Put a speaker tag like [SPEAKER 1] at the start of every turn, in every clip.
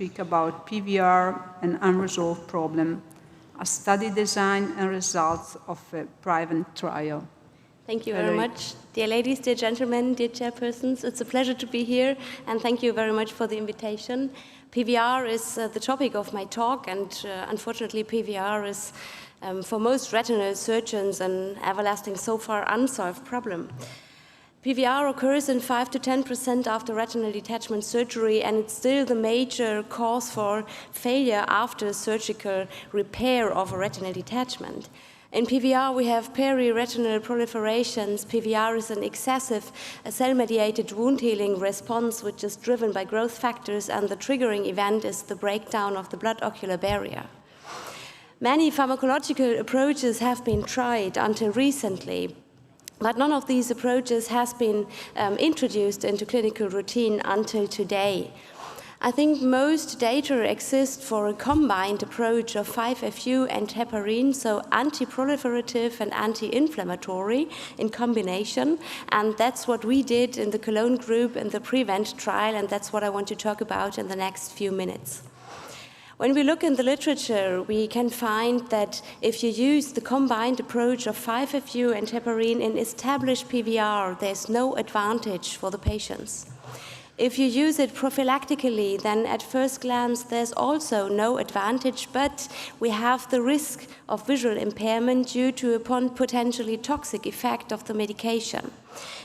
[SPEAKER 1] speak about PVR and unresolved problem, a study design and results of a PRIVENT trial.
[SPEAKER 2] Thank you very much. Dear ladies, dear gentlemen, dear chairpersons, it's a pleasure to be here, and thank you very much for the invitation. PVR is the topic of my talk, and unfortunately PVR is, for most retinal surgeons, an everlasting, so far unsolved problem. PVR occurs in 5 to 10% after retinal detachment surgery, and it's still the major cause for failure after surgical repair of a retinal detachment. In PVR, we have periretinal proliferations. PVR is an excessive cell-mediated wound healing response which is driven by growth factors, and the triggering event is the breakdown of the blood-ocular barrier. Many pharmacological approaches have been tried until recently, but none of these approaches has been introduced into clinical routine until today. I think most data exist for a combined approach of 5-FU and heparin, so anti-proliferative and anti-inflammatory in combination, and that's what we did in the Cologne group in the PRIVENT trial, and that's what I want to talk about in the next few minutes. When we look in the literature, we can find that if you use the combined approach of 5-FU and heparin in established PVR, there's no advantage for the patients. If you use it prophylactically, then at first glance there's also no advantage, but we have the risk of visual impairment due to a potentially toxic effect of the medication.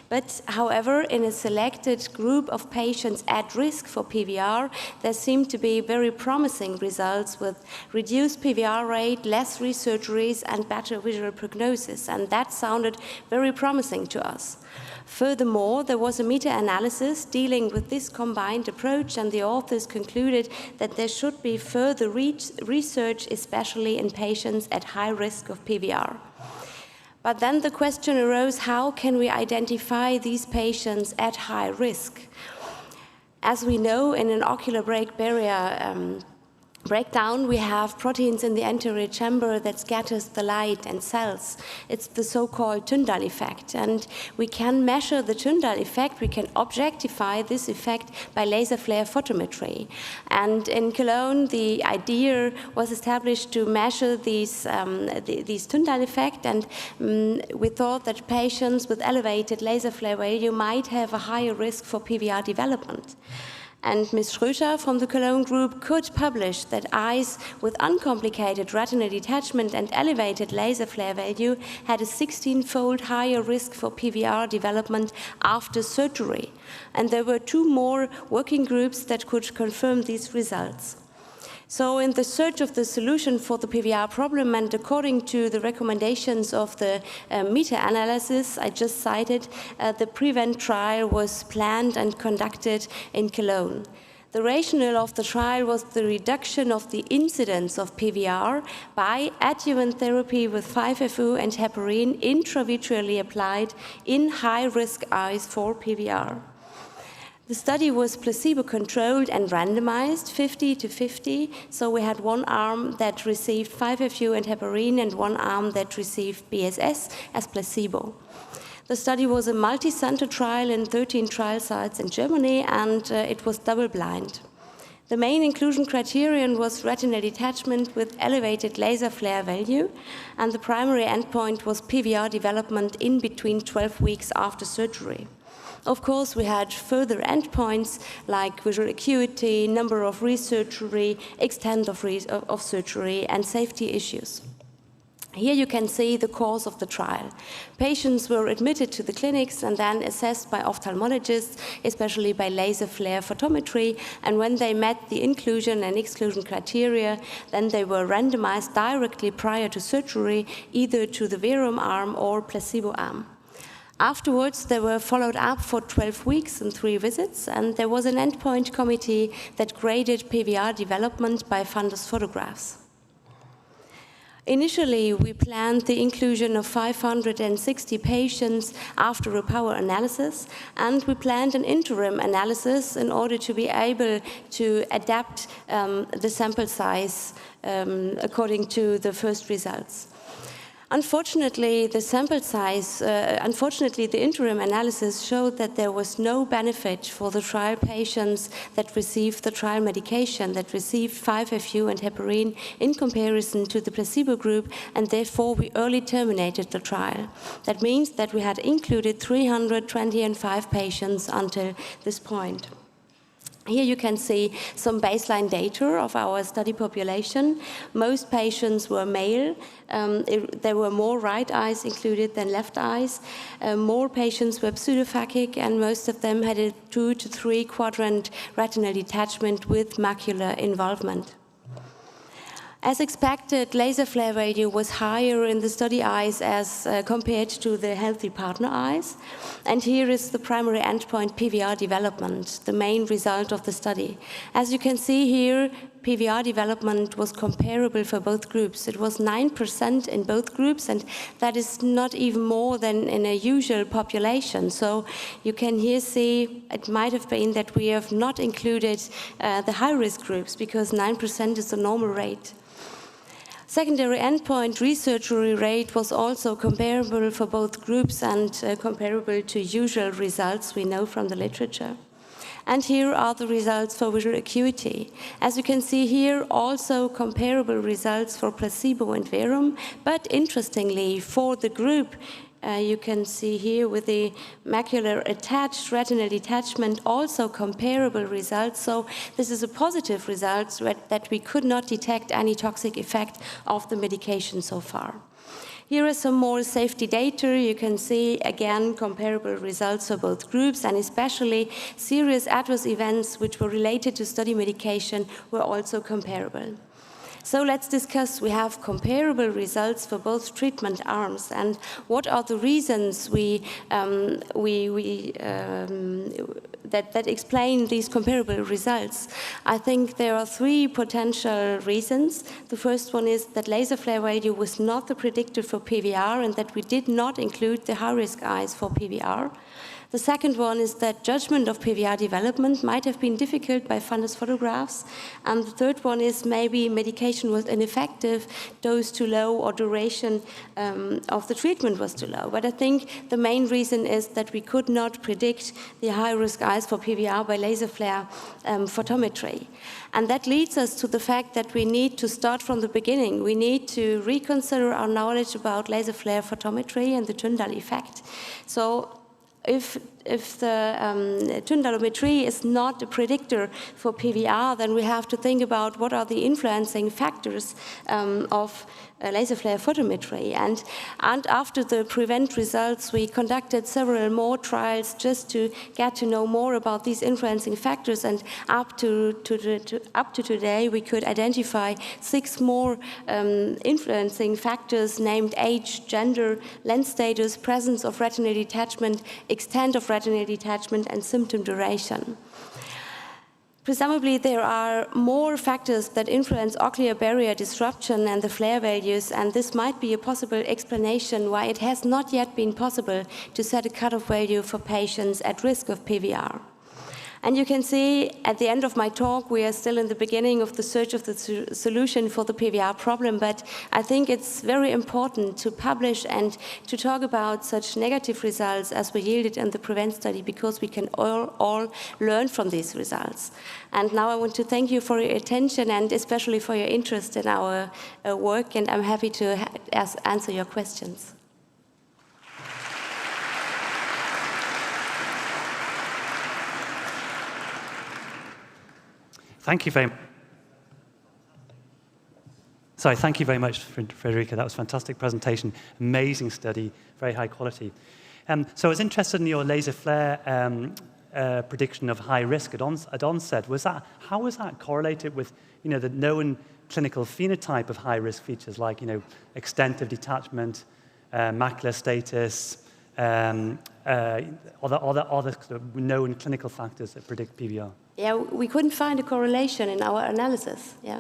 [SPEAKER 2] But however, in a selected group of patients at risk for PVR, there seem to be very promising results with reduced PVR rate, less resurgeries, and better visual prognosis, and that sounded very promising to us. Furthermore, there was a meta-analysis dealing with this combined approach, and the authors concluded that there should be further research, especially in patients at high risk of PVR. But then the question arose, how can we identify these patients at high risk? As we know, in an ocular barrier breakdown, we have proteins in the anterior chamber that scatters the light and cells. It's the so-called Tyndall effect, and we can measure the Tyndall effect. We can objectify this effect by laser flare photometry. And in Cologne, the idea was established to measure these Tyndall effect, and we thought that patients with elevated laser flare value might have a higher risk for PVR development. And Ms. Schröter from the Cologne group could publish that eyes with uncomplicated retinal detachment and elevated laser flare value had a 16-fold higher risk for PVR development after surgery. And there were 2 more working groups that could confirm these results. So in the search of the solution for the PVR problem, and according to the recommendations of the meta-analysis I just cited, the PRIVENT trial was planned and conducted in Cologne. The rationale of the trial was the reduction of the incidence of PVR by adjuvant therapy with 5-FU and heparin intravitreally applied in high-risk eyes for PVR. The study was placebo-controlled and randomized 50-50, so we had one arm that received 5-FU and heparin and one arm that received BSS as placebo. The study was a multi-center trial in 13 trial sites in Germany, and it was double-blind. The main inclusion criterion was retinal detachment with elevated laser flare value, and the primary endpoint was PVR development in between 12 weeks after surgery. Of course, we had further endpoints like visual acuity, number of resurgery, extent of surgery, and safety issues. Here you can see the course of the trial. Patients were admitted to the clinics and then assessed by ophthalmologists, especially by laser flare photometry, and when they met the inclusion and exclusion criteria, then they were randomized directly prior to surgery, either to the verum arm or placebo arm. Afterwards, they were followed up for 12 weeks and 3 visits, and there was an endpoint committee that graded PVR development by fundus photographs. Initially, we planned the inclusion of 560 patients after a power analysis, and we planned an interim analysis in order to be able to adapt the sample size according to the first results. Unfortunately, the sample size, unfortunately, the interim analysis showed that there was no benefit for the trial patients that received the trial medication, that received 5-FU and heparin in comparison to the placebo group, and therefore we early terminated the trial. That means that we had included 325 patients until this point. Here you can see some baseline data of our study population. Most patients were male. There were more right eyes included than left eyes. More patients were pseudophakic, and most of them had a 2 to 3 quadrant retinal detachment with macular involvement. As expected, laser flare value was higher in the study eyes as compared to the healthy partner eyes. And here is the primary endpoint, PVR development, the main result of the study. As you can see here, PVR development was comparable for both groups. It was 9% in both groups, and that is not even more than in a usual population. So you can here see it might have been that we have not included the high-risk groups, because 9% is the normal rate. Secondary endpoint research-free rate was also comparable for both groups and comparable to usual results we know from the literature. And here are the results for visual acuity. As you can see here, also comparable results for placebo and verum, but interestingly, for the group, you can see here with the macular attached retinal detachment, also comparable results. So this is a positive result that we could not detect any toxic effect of the medication so far. Here are some more safety data. You can see, again, comparable results for both groups, and especially serious adverse events which were related to study medication were also comparable. So let's discuss. We have comparable results for both treatment arms, and what are the reasons that explain these comparable results? I think there are 3 potential reasons. The first one is that laser flare value was not the predictor for PVR, and that we did not include the high-risk eyes for PVR. The second one is that judgment of PVR development might have been difficult by fundus photographs. And the third one is maybe medication was ineffective, dose too low, or duration of the treatment was too low. But I think the main reason is that we could not predict the high-risk eyes for PVR by laser flare photometry. And that leads us to the fact that we need to start from the beginning. We need to reconsider our knowledge about laser flare photometry and the Tyndall effect. So if the tyndallometry is not a predictor for PVR, then we have to think about what are the influencing factors of laser flare photometry. And after the PRIVENT results, we conducted several more trials just to get to know more about these influencing factors. And up to today, we could identify 6 more influencing factors named age, gender, lens status, presence of retinal detachment, extent of retinal detachment, and symptom duration. Presumably, there are more factors that influence ocular barrier disruption and the flare values, and this might be a possible explanation why it has not yet been possible to set a cutoff value for patients at risk of PVR. And you can see at the end of my talk, we are still in the beginning of the search of the solution for the PVR problem, but I think it's very important to publish and to talk about such negative results as were yielded in the PRIVENT study, because we can all learn from these results. And now I want to thank you for your attention and especially for your interest in our work, and I'm happy to answer your questions.
[SPEAKER 3] Thank you very much. Sorry, thank you very much, Frederica. That was a fantastic presentation, amazing study, very high quality. So I was interested in your laser flare prediction of high risk at onset. How was that correlated with, the known clinical phenotype of high risk features like, extent of detachment, macular status, other sort of known clinical factors that predict PVR?
[SPEAKER 2] Yeah, we couldn't find a correlation in our analysis. Yeah,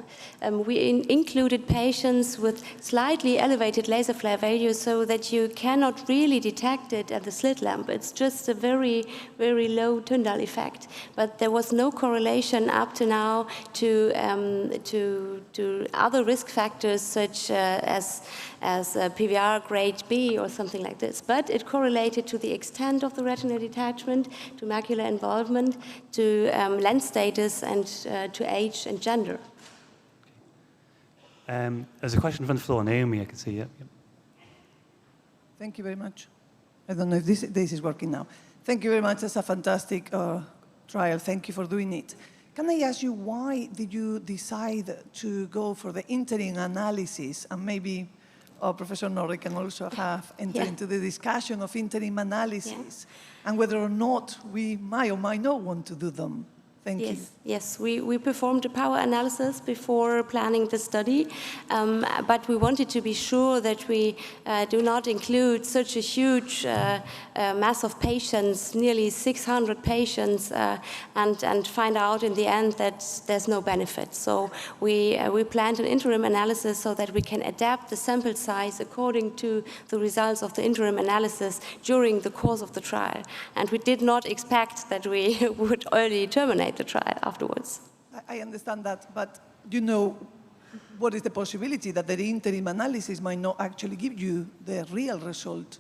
[SPEAKER 2] we included patients with slightly elevated laser flare values so that you cannot really detect it at the slit lamp. It's just a very, very low Tyndall effect. But there was no correlation up to now to other risk factors such as PVR grade B or something like this. But it correlated to the extent of the retinal detachment, to macular involvement, to lens status, and to age and gender.
[SPEAKER 3] There's a question from the floor. Naomi, I can see you. Yep.
[SPEAKER 4] Thank you very much. I don't know if this is working now. Thank you very much. It's a fantastic trial. Thank you for doing it. Can I ask you, why did you decide to go for the interim analysis? And maybe Professor Norrie can also have entered into the discussion of interim analysis and whether or not we might or might not want to do them. Thank you.
[SPEAKER 2] Yes, we performed a power analysis before planning the study, but we wanted to be sure that we do not include such a huge mass of patients, nearly 600 patients, and find out in the end that there's no benefit. So we planned an interim analysis so that we can adapt the sample size according to the results of the interim analysis during the course of the trial. And we did not expect that we would early terminate the trial afterwards.
[SPEAKER 4] I understand that, but you know, what is the possibility that the interim analysis might not actually give you the real result?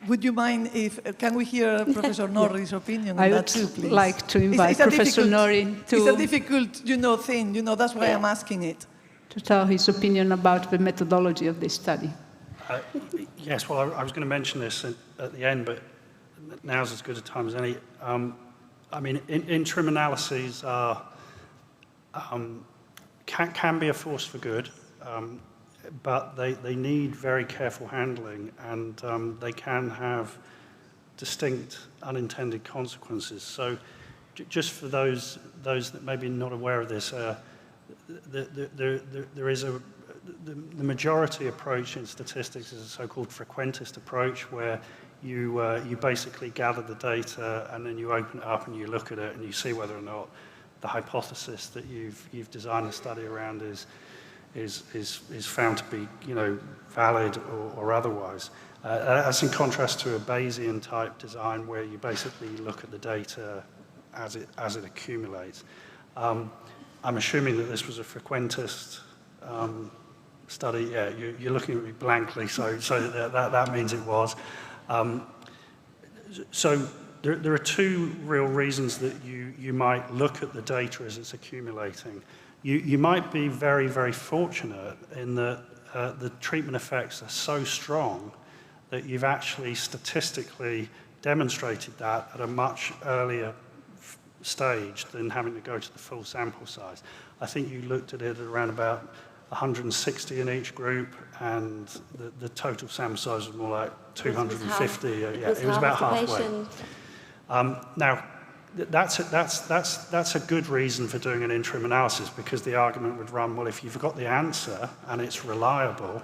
[SPEAKER 4] Would you mind if, can we hear Professor Norrie's opinion on that too, please?
[SPEAKER 1] I would like to invite Professor Norrie to...
[SPEAKER 4] It's a difficult, thing, that's why I'm asking it.
[SPEAKER 1] To tell his opinion about the methodology of this study.
[SPEAKER 5] Yes, well, I was going to mention this at the end, but now's as good a time as any. I mean, interim analyses are, can be a force for good, but they need very careful handling, and they can have distinct unintended consequences. So just for those that may be not aware of this, there is the majority approach in statistics is a so-called frequentist approach, where you basically gather the data and then you open it up and you look at it and you see whether or not the hypothesis that you've designed the study around is found to be valid or otherwise. That's in contrast to a Bayesian type design where you basically look at the data as it accumulates. I'm assuming that this was a frequentist study. Yeah, you're looking at me blankly, so that means it was. So there are two real reasons that you might look at the data as it's accumulating. You might be very, very fortunate in that the treatment effects are so strong that you've actually statistically demonstrated that at a much earlier stage than having to go to the full sample size. I think you looked at it at around about 160 in each group, and the total sample size was more like 250. It was about halfway. Now, that's a good reason for doing an interim analysis, because the argument would run, well, if you've got the answer and it's reliable,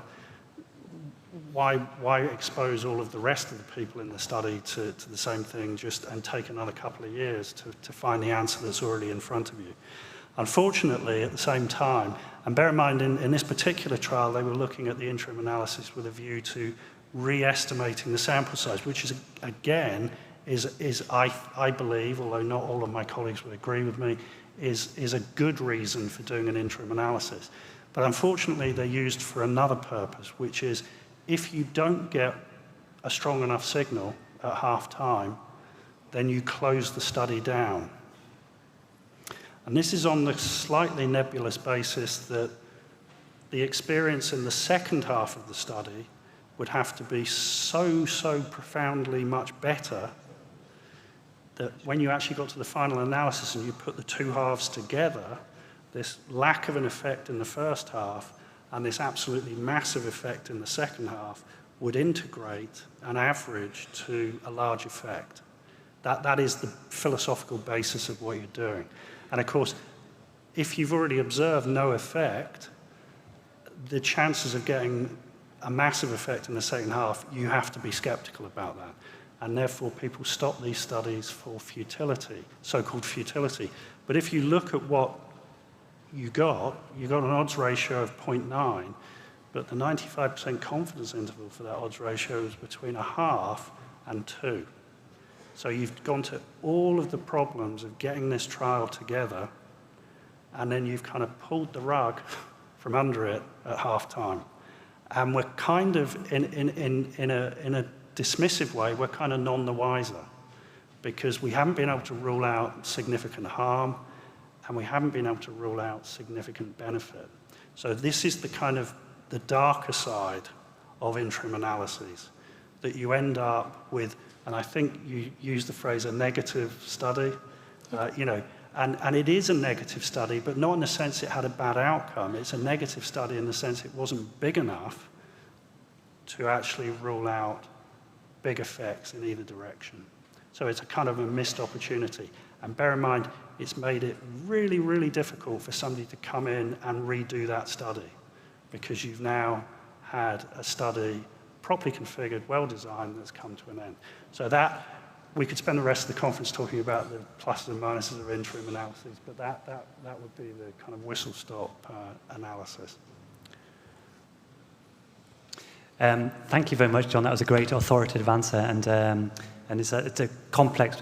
[SPEAKER 5] why expose all of the rest of the people in the study to the same thing and take another couple of years to find the answer that's already in front of you? Unfortunately, at the same time, and bear in mind, in this particular trial, they were looking at the interim analysis with a view to re-estimating the sample size, which is, again, I believe, although not all of my colleagues would agree with me, is a good reason for doing an interim analysis. But unfortunately, they're used for another purpose, which is if you don't get a strong enough signal at half time, then you close the study down. And this is on the slightly nebulous basis that the experience in the second half of the study would have to be so profoundly much better that when you actually got to the final analysis and you put the two halves together, this lack of an effect in the first half and this absolutely massive effect in the second half would integrate and average to a large effect. That is the philosophical basis of what you're doing. And of course, if you've already observed no effect, the chances of getting a massive effect in the second half, you have to be skeptical about that. and therefore people stop these studies for futility, so-called futility. But if you look at what you got an odds ratio of 0.9, but the 95% confidence interval for that odds ratio is between 0.5 and 2. So you've gone to all of the problems of getting this trial together, and then you've kind of pulled the rug from under it at half-time. And we're kind of, in a dismissive way, we're kind of none the wiser, because we haven't been able to rule out significant harm, and we haven't been able to rule out significant benefit. So this is the kind of the darker side of interim analyses, that you end up with, and I think you used the phrase a negative study, you know, and it is a negative study, but not in the sense it had a bad outcome. It's a negative study in the sense it wasn't big enough to actually rule out big effects in either direction. So it's a kind of a missed opportunity. And bear in mind, it's made it really, really difficult for somebody to come in and redo that study, because you've now had a study properly configured, well-designed, that's come to an end. So that, we could spend the rest of the conference talking about the pluses and minuses of interim analyses, but that would be the kind of whistle-stop analysis.
[SPEAKER 3] Thank you very much, John. That was a great authoritative answer, and it's a complex